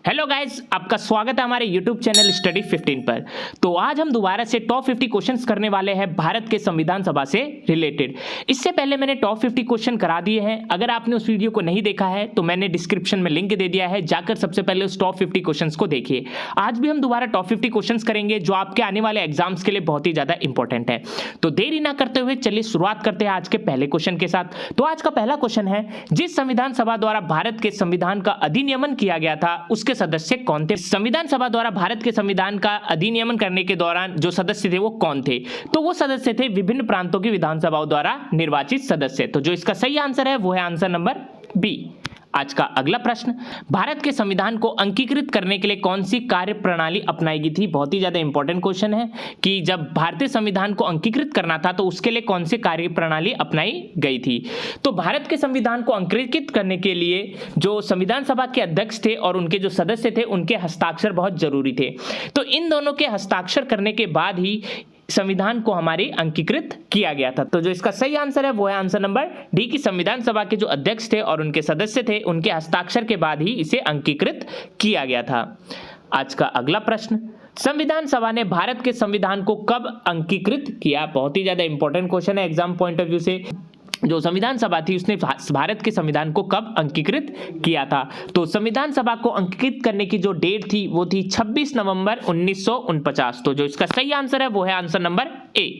Hello guys, आपका स्वागत है हमारे YouTube चैनल स्टडी 15 पर। तो आज हम दोबारा से टॉप 50 क्वेश्चंस करने वाले हैं भारत के संविधान सभा से रिलेटेड। इससे पहले मैंने टॉप 50 क्वेश्चन करा दिए हैं। अगर आपने उस वीडियो को नहीं देखा है तो मैंने डिस्क्रिप्शन में लिंक दे दिया है, जाकर सबसे पहले उस टॉप 50 क्वेश्चंस को देखिए। आज भी हम दोबारा टॉप 50 क्वेश्चंस करेंगे जो आपके आने वाले एग्जाम्स के लिए बहुत ही ज्यादा इंपॉर्टेंट है। तो देरी ना करते हुए चलिए शुरुआत करते हैं आज के पहले क्वेश्चन के साथ। तो आज का पहला क्वेश्चन है, जिस संविधान सभा द्वारा भारत के संविधान का अधिनियमन किया गया था उसके सदस्य कौन थे? संविधान सभा द्वारा भारत के संविधान का अधिनियमन करने के दौरान जो सदस्य थे वो कौन थे? तो वो सदस्य थे विभिन्न प्रांतों की विधानसभाओं द्वारा निर्वाचित सदस्य। तो जो इसका सही आंसर है वो है आंसर नंबर बी। आज का अगला प्रश्न, भारत के संविधान को अंगीकृत करने के लिए कौन सी कार्य प्रणाली अपनाई गई थी? बहुत ही ज्यादा इंपॉर्टेंट क्वेश्चन है कि जब भारतीय संविधान को अंगीकृत करना था तो उसके लिए कौन सी कार्य प्रणाली अपनाई गई थी? तो भारत के संविधान को अंगीकृत करने के लिए जो संविधान सभा के अध्यक्ष थे और उनके जो सदस्य थे उनके हस्ताक्षर बहुत जरूरी थे। तो इन दोनों के हस्ताक्षर करने के बाद ही संविधान को हमारे अंगीकृत किया गया था। तो जो इसका सही आंसर है वो है आंसर नंबर डी की संविधान सभा के जो अध्यक्ष थे और उनके सदस्य थे उनके हस्ताक्षर के बाद ही इसे अंगीकृत किया गया था। आज का अगला प्रश्न, संविधान सभा ने भारत के संविधान को कब अंगीकृत किया? बहुत ही ज्यादा इंपॉर्टेंट क्वेश्चन है एग्जाम पॉइंट ऑफ व्यू से। जो संविधान सभा थी उसने भारत के संविधान को कब अंगीकृत किया था? तो संविधान सभा को अंगीकृत करने की जो डेट थी वो थी 26 नवंबर 1949। तो जो इसका सही आंसर है वो है आंसर नंबर ए।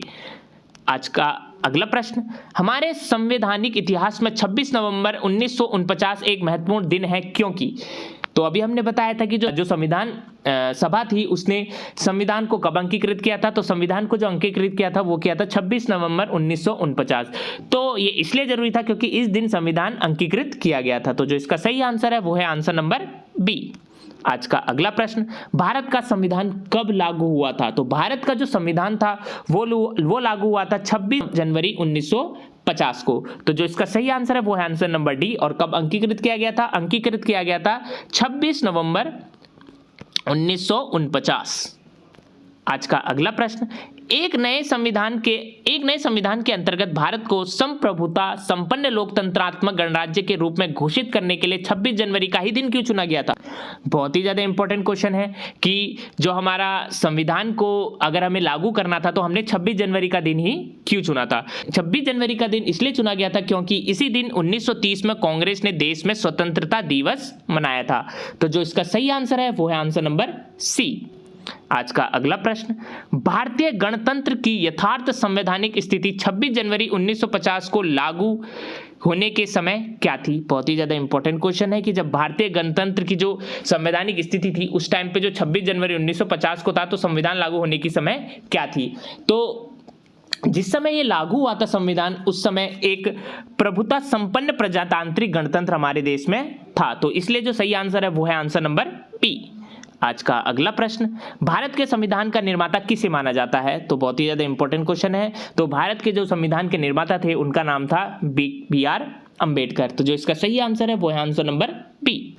आज का अगला प्रश्न, हमारे संवैधानिक इतिहास में 26 नवंबर 1949 एक महत्वपूर्ण दिन है क्योंकि? तो अभी हमने बताया था कि जो संविधान सभा थी उसने संविधान को कब अंगीकृत किया था? तो संविधान को जो अंगीकृत किया था वो किया था 26 नवंबर 1949। तो ये इसलिए जरूरी था क्योंकि इस दिन संविधान अंगीकृत किया गया था। तो जो इसका सही आंसर है वो है आंसर नंबर बी। आज का अगला प्रश्न, भारत का संविधान कब लागू हुआ था? तो भारत का जो संविधान था वो लागू हुआ था 26 जनवरी 1950 को। तो जो इसका सही आंसर है वो है आंसर नंबर डी। और कब अंगीकृत किया गया था? अंगीकृत किया गया था 26 नवंबर 1949। आज का अगला प्रश्न, एक नए संविधान के अंतर्गत भारत को संप्रभुता संपन्न लोकतंत्रात्मक गणराज्य के रूप में घोषित करने के लिए 26 जनवरी का ही दिन क्यों चुना गया था? बहुत ही ज्यादा इंपॉर्टेंट क्वेश्चन है कि जो हमारा संविधान को अगर हमें लागू करना था तो हमने 26 जनवरी का दिन ही क्यों चुना था? 26 जनवरी का दिन इसलिए चुना गया था क्योंकि इसी दिन 1930 में कांग्रेस ने देश में स्वतंत्रता दिवस मनाया था। तो जो इसका सही आंसर है वो है आंसर नंबर सी। आज का अगला प्रश्न, भारतीय गणतंत्र की यथार्थ संवैधानिक स्थिति 26 जनवरी 1950 को लागू होने के समय क्या थी? बहुत ही ज्यादा इंपॉर्टेंट क्वेश्चन है कि जब भारतीय गणतंत्र की जो संवैधानिक स्थिति थी उस टाइम पे जो 26 जनवरी 1950 को था तो संविधान लागू होने की समय क्या थी? तो जिस समय ये लागू हुआ था संविधान उस समय एक प्रभुता संपन्न प्रजातांत्रिक गणतंत्र हमारे देश में था। तो इसलिए जो सही आंसर है वो है आंसर नंबर पी। आज का अगला प्रश्न, भारत के संविधान का निर्माता किसे माना जाता है? तो बहुत ही ज्यादा इंपॉर्टेंट क्वेश्चन है। तो भारत के जो संविधान के निर्माता थे उनका नाम था बी आर अंबेडकर। तो जो इसका सही आंसर है वो है आंसर नंबर बी।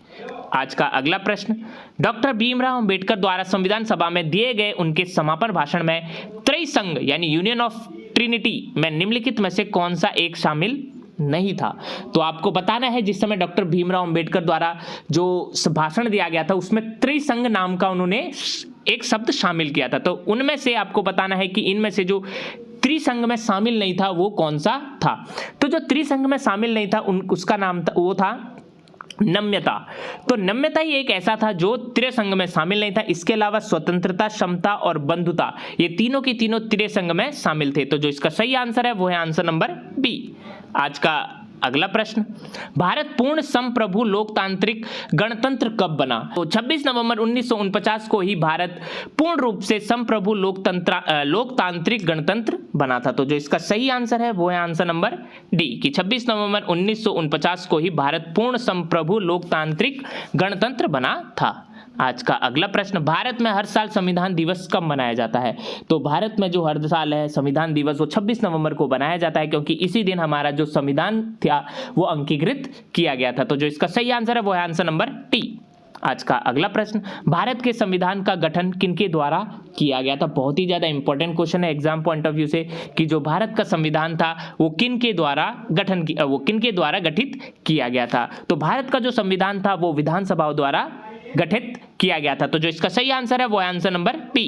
आज का अगला प्रश्न, डॉक्टर भीमराव अंबेडकर द्वारा संविधान सभा में दिए गए उनके समापन भाषण में त्रैसंघ यानी यूनियन ऑफ ट्रिनिटी में निम्नलिखित में से कौन सा एक शामिल नहीं था? तो आपको बताना है जिस समय डॉक्टर भीमराव अंबेडकर द्वारा जो भाषण दिया गया था उसमें त्रिसंघ नाम का उन्होंने एक शब्द शामिल किया था। तो उनमें से आपको बताना है कि इनमें से जो त्रिसंघ में शामिल नहीं था वो कौन सा था? तो जो त्रिसंघ में शामिल नहीं था उसका नाम था वो था नम्यता। तो नम्यता ही एक ऐसा था जो त्रिसंघ में शामिल नहीं था। इसके अलावा स्वतंत्रता, समता और बंधुता ये तीनों की तीनों त्रिसंघ में शामिल थे। तो जो इसका सही आंसर है वो है आंसर नंबर बी। आज का अगला प्रश्न, भारत पूर्ण संप्रभु लोकतांत्रिक गणतंत्र कब बना? तो 26 नवंबर 1949 को ही भारत पूर्ण रूप से संप्रभु लोकतांत्रिक गणतंत्र बना था। तो जो इसका सही आंसर है वो है आंसर नंबर डी कि 26 नवंबर 1949 को ही भारत पूर्ण संप्रभु लोकतांत्रिक गणतंत्र बना था। आज का अगला प्रश्न, भारत में हर साल संविधान दिवस कब मनाया जाता है? तो भारत में जो हर साल है संविधान दिवस वो 26 नवंबर को बनाया जाता है क्योंकि इसी दिन हमारा जो संविधान था वो अंगीकृत किया गया था। तो जो इसका सही आंसर है वो है आंसर नंबर टी। आज का अगला प्रश्न, भारत के संविधान का गठन किनके द्वारा किया गया था? बहुत ही ज्यादा इंपॉर्टेंट क्वेश्चन है एग्जाम पॉइंट ऑफ व्यू से कि जो भारत का संविधान था वो किनके द्वारा गठित किया गया था? तो भारत का जो संविधान था वो विधानसभाओं द्वारा गठित किया गया था। तो जो इसका सही आंसर है वो है आंसर नंबर बी।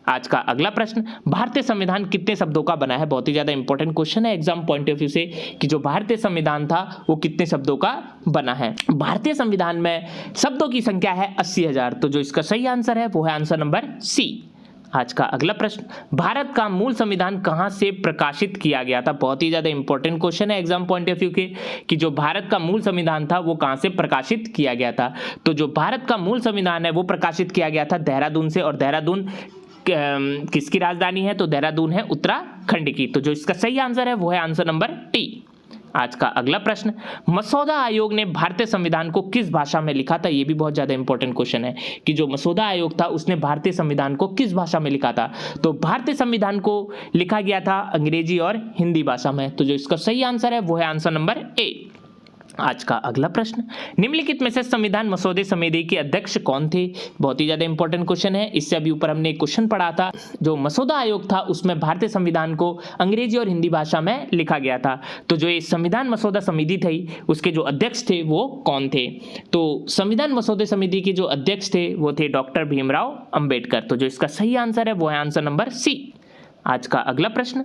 आज का अगला प्रश्न, भारतीय संविधान कितने शब्दों का बना है? बहुत ही ज्यादा इंपॉर्टेंट क्वेश्चन है एग्जाम पॉइंट ऑफ व्यू से कि जो भारतीय संविधान था वो कितने शब्दों का बना है। भारतीय संविधान में शब्दों की संख्या है 80,000। तो जो इसका सही आंसर है वो है आंसर नंबर सी। आज का अगला प्रश्न, भारत का मूल संविधान कहां से प्रकाशित किया गया था? बहुत ही ज्यादा इंपॉर्टेंट क्वेश्चन है एग्जाम पॉइंट ऑफ व्यू के कि जो भारत का मूल संविधान था वो कहां से प्रकाशित किया गया था। तो जो भारत का मूल संविधान है वो प्रकाशित किया गया था देहरादून से, और देहरादून किसकी राजधानी है? तो देहरादून है उत्तराखंड की। तो जो इसका सही आंसर है वो है आंसर नंबर टी। आज का अगला प्रश्न, मसौदा आयोग ने भारतीय संविधान को किस भाषा में लिखा था? यह भी बहुत ज्यादा इंपॉर्टेंट क्वेश्चन है कि जो मसौदा आयोग था उसने भारतीय संविधान को किस भाषा में लिखा था? तो भारतीय संविधान को लिखा गया था अंग्रेजी और हिंदी भाषा में। तो जो इसका सही आंसर है वो है आंसर नंबर ए। आज का अगला प्रश्न, निम्नलिखित में से संविधान मसौदे समिति के अध्यक्ष कौन थे? बहुत ही ज्यादा इंपॉर्टेंट क्वेश्चन है। इससे अभी ऊपर हमने एक क्वेश्चन पढ़ा था, जो मसौदा आयोग था उसमें भारतीय संविधान को अंग्रेजी और हिंदी भाषा में लिखा गया था। तो जो ये संविधान मसौदा समिति थी उसके जो अध्यक्ष थे वो कौन थे? तो संविधान मसौदे समिति के जो अध्यक्ष थे वो थे डॉक्टर भीमराव अंबेडकर। तो जो इसका सही आंसर है वो है आंसर नंबर सी। आज का अगला प्रश्न,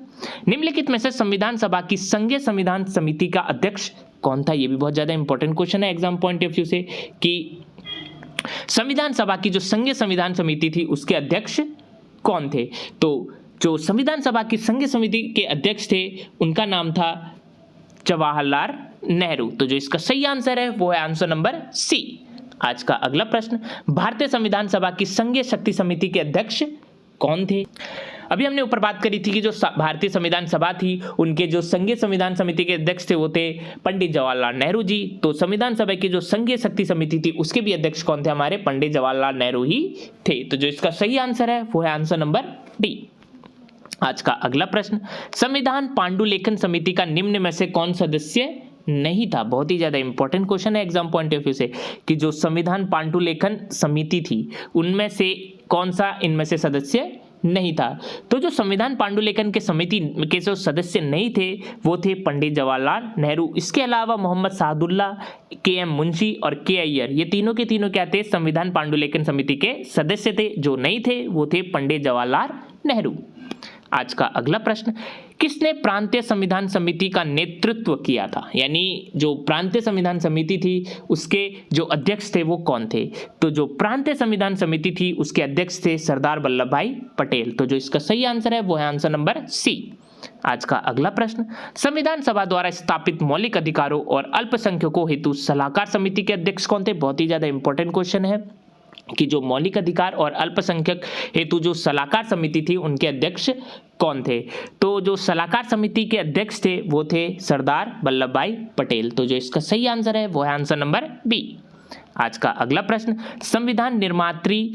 निम्नलिखित में से संविधान सभा की संघीय संविधान समिति का अध्यक्ष कौन था? ये भी बहुत ज्यादा इंपॉर्टेंट क्वेश्चन है एग्जाम पॉइंट ऑफ व्यू से कि संविधान सभा की जो संघीय संविधान समिति थी उसके अध्यक्ष कौन थे? तो जो संविधान सभा की संघीय समिति के अध्यक्ष थे उनका नाम था जवाहरलाल नेहरू। तो जो इसका सही आंसर है वो है आंसर नंबर सी। आज का अगला प्रश्न, भारतीय संविधान सभा की संघीय शक्ति समिति के अध्यक्ष कौन थे? अभी हमने ऊपर बात करी थी कि जो भारतीय संविधान सभा थी उनके जो संघीय संविधान समिति के अध्यक्ष थे वो थे पंडित जवाहरलाल नेहरू जी। तो संविधान सभा की जो संघीय शक्ति समिति थी उसके भी अध्यक्ष कौन थे? हमारे पंडित जवाहरलाल नेहरू ही थे। तो जो इसका सही आंसर है वो है आंसर नंबर डी। आज का अगला प्रश्न, संविधान पांडुलेखन समिति का निम्न में से कौन सदस्य नहीं था? बहुत ही ज्यादा इंपॉर्टेंट क्वेश्चन है एग्जाम पॉइंट ऑफ व्यू से कि जो संविधान पांडुलेखन समिति थी उनमें से कौन सा इनमें से सदस्य नहीं था? तो जो संविधान पांडुलेखन के समिति के जो सदस्य नहीं थे वो थे पंडित जवाहरलाल नेहरू। इसके अलावा मोहम्मद सादुल्ला, के.एम. मुंशी और के अय्यर, ये तीनों के तीनों क्या थे? संविधान पांडुलेखन समिति के सदस्य थे। जो नहीं थे वो थे पंडित जवाहरलाल नेहरू। आज का अगला प्रश्न, किसने प्रांतीय संविधान समिति का नेतृत्व किया था? यानी जो प्रांतीय संविधान समिति थी उसके जो अध्यक्ष थे वो कौन थे? तो जो प्रांतीय संविधान समिति थी उसके अध्यक्ष थे सरदार वल्लभ भाई पटेल। तो जो इसका सही आंसर है वो है आंसर नंबर सी। आज का अगला प्रश्न, संविधान सभा द्वारा स्थापित मौलिक अधिकारों और अल्पसंख्यकों हेतु सलाहकार समिति के अध्यक्ष कौन थे? बहुत ही ज्यादा इंपॉर्टेंट क्वेश्चन है कि जो मौलिक अधिकार और अल्पसंख्यक हेतु जो सलाहकार समिति थी उनके अध्यक्ष कौन थे? तो जो सलाहकार समिति के अध्यक्ष थे वो थे सरदार वल्लभ भाई पटेल। तो जो इसका सही आंसर है वो है आंसर नंबर बी। आज का अगला प्रश्न, संविधान निर्मात्री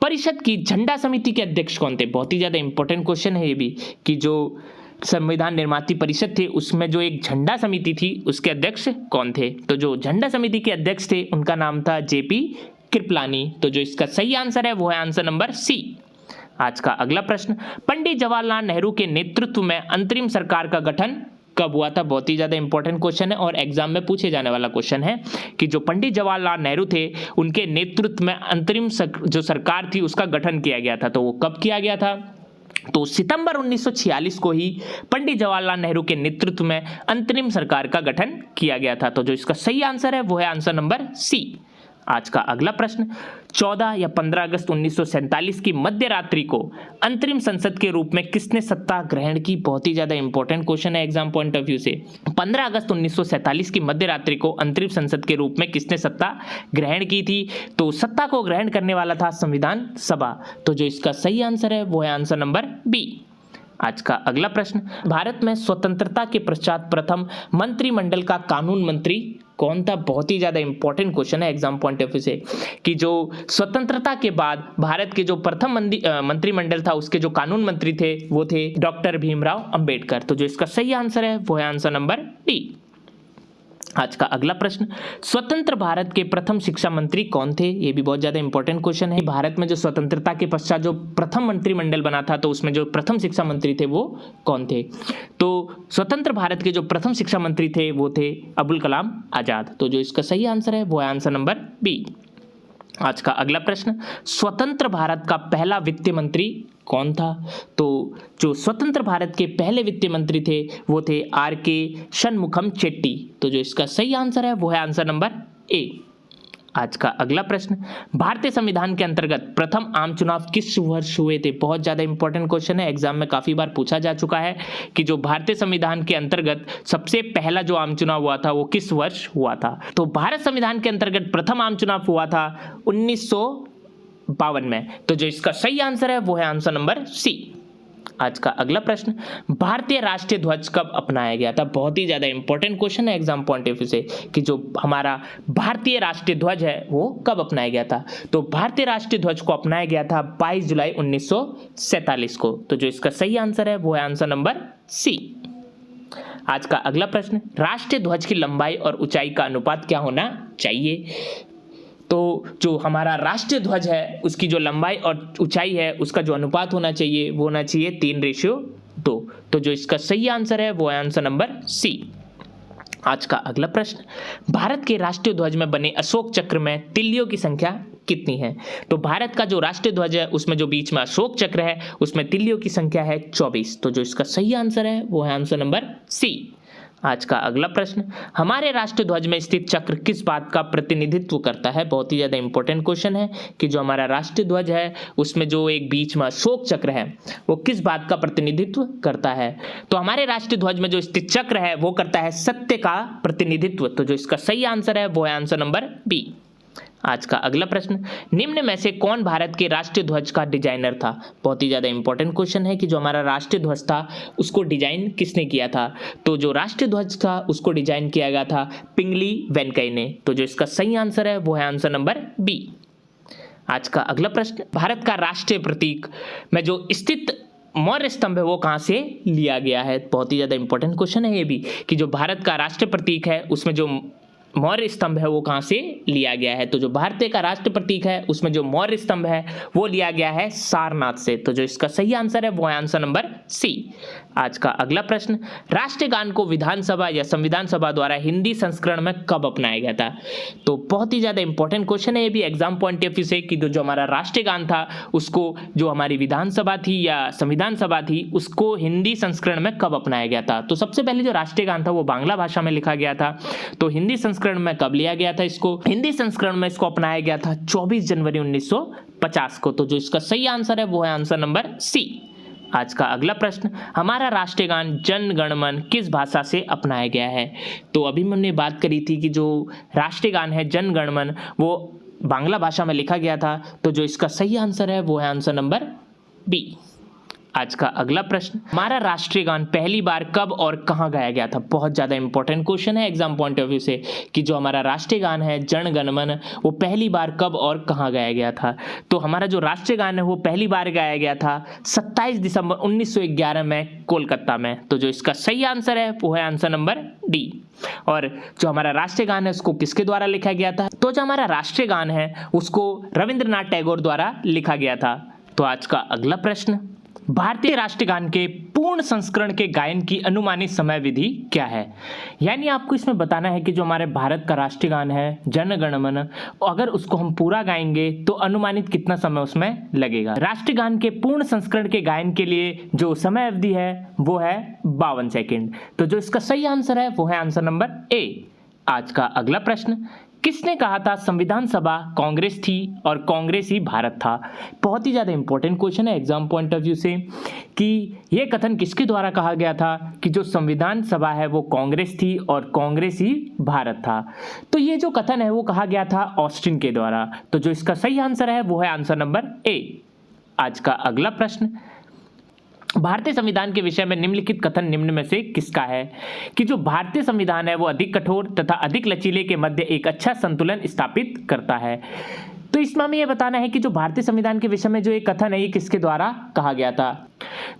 परिषद की झंडा समिति के अध्यक्ष कौन थे? बहुत ही ज्यादा इंपॉर्टेंट क्वेश्चन है ये भी कि जो संविधान निर्मात्री परिषद थे उसमें जो एक झंडा समिति थी उसके अध्यक्ष कौन थे? तो जो झंडा समिति के अध्यक्ष थे उनका नाम था जेपी कृपलानी। तो जो इसका सही आंसर है वो है आंसर नंबर सी। आज का अगला प्रश्न, पंडित जवाहरलाल नेहरू के नेतृत्व में अंतरिम सरकार का गठन कब हुआ था? बहुत ही ज्यादा इंपॉर्टेंट क्वेश्चन है और एग्जाम में पूछे जाने वाला क्वेश्चन है कि जो पंडित जवाहरलाल नेहरू थे उनके नेतृत्व में अंतरिम जो सरकार थी उसका गठन किया गया था। तो वो कब किया गया था? तो सितंबर 1946 को ही पंडित जवाहरलाल नेहरू के नेतृत्व में अंतरिम सरकार का गठन किया गया था। तो जो इसका सही आंसर है वो है आंसर नंबर सी। आज का अगला प्रश्न, 14 या 15 अगस्त 1947 की मध्य रात्रि को अंतरिम संसद के रूप में किसने सत्ता ग्रहण की? बहुत ही ज्यादा इंपॉर्टेंट क्वेश्चन है एग्जाम पॉइंट ऑफ व्यू से। 15 अगस्त 1947 की मध्य रात्रि को अंतरिम संसद के रूप में किसने सत्ता ग्रहण की थी? तो सत्ता को ग्रहण करने वाला था संविधान सभा। तो जो इसका सही आंसर है वो है आंसर नंबर बी। आज का अगला प्रश्न, भारत में स्वतंत्रता के पश्चात प्रथम मंत्रिमंडल का कानून मंत्री कौन था? बहुत ही ज्यादा इंपॉर्टेंट क्वेश्चन है एग्जाम पॉइंट ऑफ व्यू से कि जो स्वतंत्रता के बाद भारत के जो प्रथम मंत्रिमंडल था उसके जो कानून मंत्री थे वो थे डॉक्टर भीमराव अंबेडकर। तो जो इसका सही आंसर है वो है आंसर नंबर डी। आज का अगला प्रश्न, स्वतंत्र भारत के प्रथम शिक्षा मंत्री कौन थे? ये भी बहुत ज्यादा इंपॉर्टेंट क्वेश्चन है। भारत में जो स्वतंत्रता के पश्चात जो प्रथम मंत्रिमंडल बना था तो उसमें जो प्रथम शिक्षा मंत्री थे वो कौन थे? तो स्वतंत्र भारत के जो प्रथम शिक्षा मंत्री थे वो थे अबुल कलाम आजाद। तो जो इसका सही आंसर है वो है आंसर नंबर बी। आज का अगला प्रश्न, स्वतंत्र भारत का पहला वित्त मंत्री कौन था? तो जो स्वतंत्र भारत के पहले वित्त मंत्री थे वो थे आर.के. शनमुखम चेट्टी। तो जो इसका सही आंसर है वो है आंसर नंबर ए। आज का अगला प्रश्न, भारतीय संविधान के अंतर्गत प्रथम आम चुनाव किस वर्ष हुए थे? बहुत ज्यादा इंपॉर्टेंट क्वेश्चन है, एग्जाम में काफी बार पूछा जा चुका है कि जो भारतीय संविधान के अंतर्गत सबसे पहला जो आम चुनाव हुआ था वो किस वर्ष हुआ था? तो भारत संविधान के अंतर्गत प्रथम आम चुनाव हुआ था 1952 में। तो जो इसका सही आंसर है वो है आंसर नंबर सी। आज का अगला प्रश्न, भारतीय राष्ट्रीय ध्वज कब अपनाया गया था? बहुत ही ज्यादा इंपॉर्टेंट क्वेश्चन है एग्जाम पॉइंट ऑफ व्यू से कि जो हमारा भारतीय राष्ट्रीय ध्वज है वो कब अपनाया गया था? तो भारतीय राष्ट्रीय ध्वज को अपनाया गया था 22 जुलाई 1947 को। तो जो इसका सही आंसर है वो है आंसर नंबर सी। आज का अगला प्रश्न, राष्ट्रीय ध्वज की लंबाई और ऊंचाई का अनुपात क्या होना चाहिए? तो जो हमारा राष्ट्रीय ध्वज है उसकी जो लंबाई और ऊंचाई है उसका जो अनुपात होना चाहिए वो होना चाहिए 3:2। तो जो इसका सही आंसर है वो है आंसर नंबर सी। आज का अगला प्रश्न, भारत के राष्ट्रीय ध्वज में बने अशोक चक्र में तिल्लियों की संख्या कितनी है? तो भारत का जो राष्ट्रीय ध्वज है उसमें जो बीच में अशोक चक्र है उसमें तिल्लियों की संख्या है 24। तो जो इसका सही आंसर है वो है आंसर नंबर सी। आज का अगला प्रश्न, हमारे राष्ट्रीय ध्वज में स्थित चक्र किस बात का प्रतिनिधित्व करता है? बहुत ही ज्यादा इंपॉर्टेंट क्वेश्चन है कि जो हमारा राष्ट्रीय ध्वज है उसमें जो एक बीच में अशोक चक्र है वो किस बात का प्रतिनिधित्व करता है? तो हमारे राष्ट्रीय ध्वज में जो स्थित चक्र है वो करता है सत्य का प्रतिनिधित्व। तो जो इसका सही आंसर है वो है आंसर नंबर बी। आज का अगला प्रश्न, निम्न में से कौन भारत के राष्ट्रीय ध्वज का डिजाइनर था? बहुत ही ज्यादा इंपॉर्टेंट क्वेश्चन है कि जो हमारा राष्ट्रीय ध्वज था उसको डिजाइन किसने किया था? तो जो राष्ट्रीय ध्वज था उसको डिजाइन किया गया था पिंगली वेंकई ने। तो जो इसका सही आंसर है वो है आंसर नंबर बी। आज का अगला प्रश्न, भारत का राष्ट्रीय प्रतीक में जो स्थित मौर्य स्तंभ है वो कहां से लिया गया है? बहुत ही ज्यादा इंपॉर्टेंट क्वेश्चन है ये भी कि जो भारत का राष्ट्रीय प्रतीक है उसमें जो मौर्य स्तंभ है वो कहां से लिया गया है? तो जो भारतीय का राष्ट्र प्रतीक है उसमें जो मौर्य स्तंभ है वो लिया गया है सारनाथ से। तो जो इसका सही आंसर है वो है आंसर नंबर सी। आज का अगला प्रश्न, राष्ट्रीय गान को विधानसभा या संविधान सभा द्वारा हिंदी संस्करण में कब अपनाया गया था? तो बहुत ही ज्यादा इंपॉर्टेंट क्वेश्चन है ये भी एग्जाम पॉइंट ऑफ व्यू से कि जो हमारा राष्ट्रीय गान था उसको जो हमारी विधानसभा थी या संविधान सभा थी उसको हिंदी संस्करण में कब अपनाया गया था? तो सबसे पहले जो राष्ट्रीय गान था वो बांग्ला भाषा में लिखा गया था। तो हिंदी संस्करण में कब लिया गया था इसको? हिंदी संस्करण में इसको अपनाया गया था 24 जनवरी 1950 को। तो जो इसका सही आंसर है वो है आंसर नंबर सी। आज का अगला प्रश्न, हमारा राष्ट्रीय गान जन गण मन किस भाषा से अपनाया गया है? तो अभी हमने बात करी थी कि जो राष्ट्रीय गान है जन गण मन वो बांग्ला भाषा में लिखा गया था। तो जो इसका सही आंसर है वो है आंसर नंबर बी। आज का अगला प्रश्न, हमारा राष्ट्रीय गान पहली बार कब और कहां गाया गया था? बहुत ज्यादा इंपॉर्टेंट क्वेश्चन है एग्जाम पॉइंट ऑफ व्यू से कि जो हमारा राष्ट्रीय गान है जन गण मन वो पहली बार कब और कहां गाया गया था? तो हमारा जो राष्ट्रीय गान है वो पहली बार गाया गया था 27 दिसंबर 1911 में कोलकाता में। तो जो इसका सही आंसर है वो है आंसर नंबर डी। और जो हमारा राष्ट्रीय गान है उसको किसके द्वारा लिखा गया था? तो जो हमारा राष्ट्रीय गान है उसको रविंद्रनाथ टैगोर द्वारा लिखा गया था। तो आज का अगला प्रश्न, भारतीय राष्ट्रीय गान के पूर्ण संस्करण के गायन की अनुमानित समय विधि क्या है? यानी आपको इसमें बताना है कि जो हमारे भारत का राष्ट्रीय गान है जन गण मन अगर उसको हम पूरा गाएंगे तो अनुमानित कितना समय उसमें लगेगा? राष्ट्रीय गान के पूर्ण संस्करण के गायन के लिए जो समय अवधि है वो है 52 सेकेंड। तो जो इसका सही आंसर है वो है आंसर नंबर ए। आज का अगला प्रश्न, किसने कहा था संविधान सभा कांग्रेस थी और कांग्रेस ही भारत था? बहुत ही ज़्यादा इंपॉर्टेंट क्वेश्चन है एग्जाम पॉइंट ऑफ व्यू से कि यह कथन किसके द्वारा कहा गया था कि जो संविधान सभा है वो कांग्रेस थी और कांग्रेस ही भारत था? तो ये जो कथन है वो कहा गया था ऑस्टिन के द्वारा। तो जो इसका सही आंसर है वो है आंसर नंबर ए। आज का अगला प्रश्न, भारतीय संविधान के विषय में निम्नलिखित कथन निम्न में से किसका है? कि जो भारतीय संविधान है वो अधिक कठोर तथा अधिक लचीले के मध्य एक अच्छा संतुलन स्थापित करता है। तो इसमें हमें यह बताना है कि जो भारतीय संविधान के विषय में जो एक कथन है ये किसके द्वारा कहा गया था?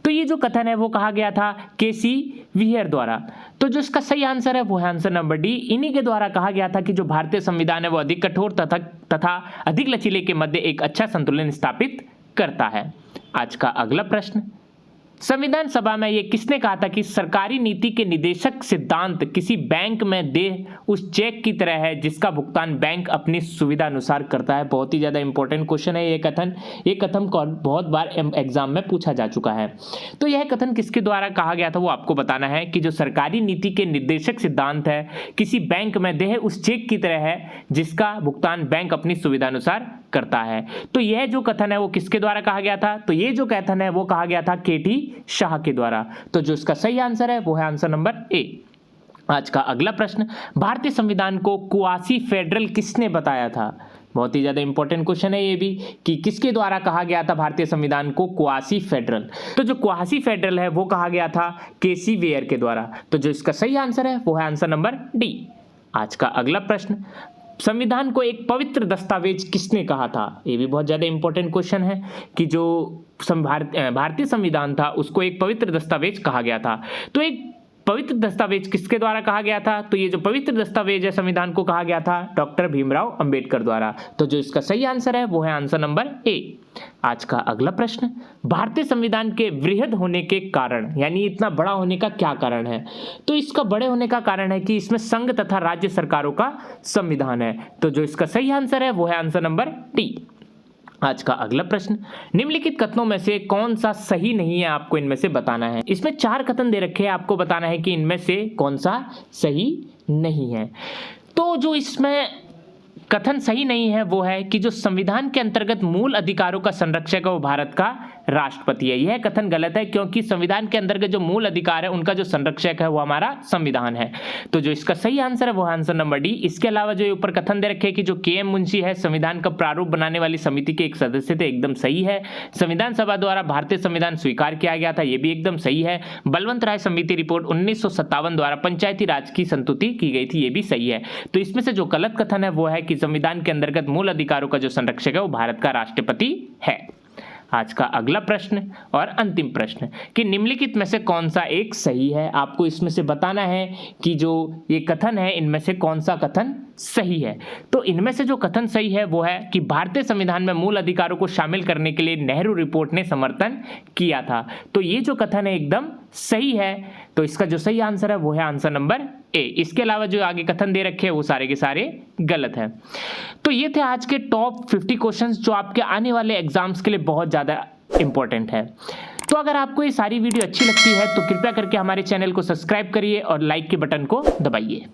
तो ये जो कथन है वो कहा गया था केसी विहियर द्वारा। तो जो इसका सही आंसर है वो है आंसर नंबर डी। इन्हीं के द्वारा कहा गया था कि जो भारतीय संविधान है वो अधिक कठोर तथा अधिक लचीले के मध्य एक अच्छा संतुलन स्थापित करता है। आज का अगला प्रश्न, संविधान सभा में ये किसने कहा था कि सरकारी नीति के निदेशक सिद्धांत किसी बैंक में देय उस चेक की तरह है जिसका भुगतान बैंक अपनी सुविधा अनुसार करता है। बहुत ही ज़्यादा इंपॉर्टेंट क्वेश्चन है ये कथन बहुत बार एग्जाम में पूछा जा चुका है। तो यह कथन किसके द्वारा कहा गया था वो आपको बताना है कि जो सरकारी नीति के निर्देशक सिद्धांत है किसी बैंक में देह उस चेक की तरह है जिसका भुगतान बैंक अपनी सुविधा अनुसार करता है। तो यह जो कथन है वो किसके द्वारा कहा गया था? तो ये जो कथन है वो कहा गया था केटी शाह के द्वारा। तो जो इसका सही आंसर है वो है आंसर नंबर ए। आज का अगला प्रश्न, भारतीय संविधान को क्वासी फेडरल किसने बताया था? बहुत ही ज्यादा इंपॉर्टेंट क्वेश्चन है ये भी कि किसके द्वारा कहा गया था भारतीय संविधान को क्वासी फेडरल। तो जो क्वासी फेडरल है वो कहा गया था केसी वेयर के द्वारा। तो जो इसका सही आंसर है वो है आंसर नंबर डी। आज का अगला प्रश्न, संविधान को एक पवित्र दस्तावेज किसने कहा था? ये भी बहुत ज्यादा इंपॉर्टेंट क्वेश्चन है कि जो भारतीय संविधान था उसको एक पवित्र दस्तावेज कहा गया था। तो एक पवित्र दस्तावेज किसके द्वारा कहा गया था? तो ये जो पवित्र दस्तावेज है संविधान को कहा गया था डॉक्टर भीमराव अंबेडकर द्वारा। तो जो इसका सही आंसर है वो है आंसर नंबर ए। आज का अगला प्रश्न, भारतीय संविधान के वृहद होने के कारण यानी इतना बड़ा होने का क्या कारण है? तो इसका बड़े होने का कारण है कि इसमें संघ तथा राज्य सरकारों का संविधान है। तो जो इसका सही आंसर है वो है आंसर नंबर डी। आज का अगला प्रश्न, निम्नलिखित कथनों में से कौन सा सही नहीं है आपको इनमें से बताना है। इसमें 4 कथन दे रखे हैं, आपको बताना है कि इनमें से कौन सा सही नहीं है। तो जो इसमें कथन सही नहीं है वो है कि जो संविधान के अंतर्गत मूल अधिकारों का संरक्षक है वो भारत का राष्ट्रपति है। यह कथन गलत है क्योंकि संविधान के अंतर्गत जो मूल अधिकार है उनका जो संरक्षक है वो हमारा संविधान है। तो जो इसका सही आंसर है वो है आंसर नंबर डी। इसके अलावा जो ऊपर कथन दे रखे कि जो के.एम. मुंशी है संविधान का प्रारूप बनाने वाली समिति के एक सदस्य थे, एकदम सही है। संविधान सभा द्वारा भारतीय संविधान स्वीकार किया गया था, ये भी एकदम सही है। बलवंत राय समिति रिपोर्ट 1957 द्वारा पंचायती राज की संस्तुति की गई थी, ये भी सही है। तो इसमें से जो गलत कथन है वो है कि संविधान के अंतर्गत मूल अधिकारों का जो संरक्षक है वो भारत का राष्ट्रपति है। आज का अगला प्रश्न और अंतिम प्रश्न कि निम्नलिखित में से कौन सा एक सही है। आपको इसमें से बताना है कि जो ये कथन है इनमें से कौन सा कथन सही है। तो इनमें से जो कथन सही है वो है कि भारतीय संविधान में मूल अधिकारों को शामिल करने के लिए नेहरू रिपोर्ट ने समर्थन किया था। तो ये जो कथन है एकदम सही है। तो इसका जो सही आंसर है वो है आंसर नंबर ए। इसके अलावा जो आगे कथन दे रखे हैं वो सारे के सारे गलत हैं। तो ये थे आज के टॉप 50 क्वेश्चंस जो आपके आने वाले एग्जाम्स के लिए बहुत ज़्यादा इंपॉर्टेंट है। तो अगर आपको ये सारी वीडियो अच्छी लगती है तो कृपया करके हमारे चैनल को सब्सक्राइब करिए और लाइक के बटन को दबाइए।